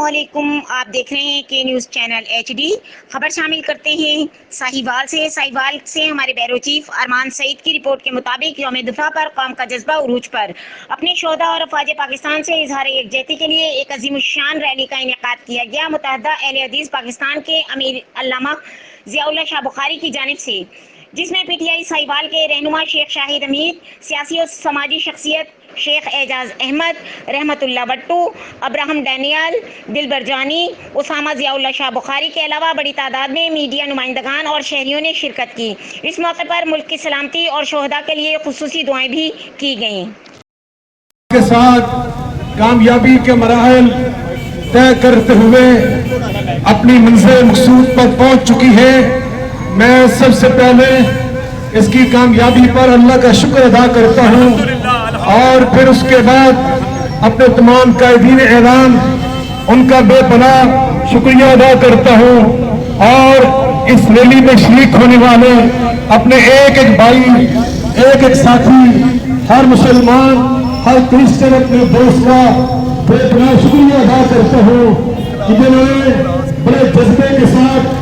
علیکم، آپ دیکھ رہے ہیں کہ نیوز چینل HD۔ خبر شامل کرتے ہیں ساہیوال سے ہمارے بیرو چیف ارمان سعید کی رپورٹ کے مطابق یوم دفاع پر قوم کا جذبہ عروج پر اپنے شہداء اور افواج پاکستان سے اظہار یکجہتی کے لیے ایک عظیم الشان ریلی کا انعقاد کیا گیا۔ متحدہ اہل حدیث پاکستان کے امیر علامہ ضیاء اللہ شاہ بخاری کی جانب سے، جس میں PTI ساہیوال کے رہنما شیخ شاہد امیر، سیاسی اور سماجی شخصیت شیخ اعجاز احمد، رحمت اللہ بٹو، ابراہم ڈینیال، دلبر جانی، اسامہ ضیاء اللہ شاہ بخاری کے علاوہ بڑی تعداد میں میڈیا نمائندگان اور شہریوں نے شرکت کی۔ اس موقع پر ملک کی سلامتی اور شہداء کے لیے خصوصی دعائیں بھی کی گئیں۔ کے ساتھ کامیابی کے مراحل طے کرتے ہوئے اپنی منزل مقصود پر پہنچ چکی ہے۔ میں سب سے پہلے اس کی کامیابی پر اللہ کا شکر ادا کرتا ہوں، اور پھر اس کے بعد اپنے تمام قائدین اعلان ان کا بے پناہ شکریہ ادا کرتا ہوں، اور اس ریلی میں شریک ہونے والے اپنے ایک ایک بھائی، ایک ایک ساتھی، ہر مسلمان، ہر کرسچن اپنے دوست کا بے پناہ شکریہ ادا کرتا ہوں کہ جنہوں نے بڑے جذبے کے ساتھ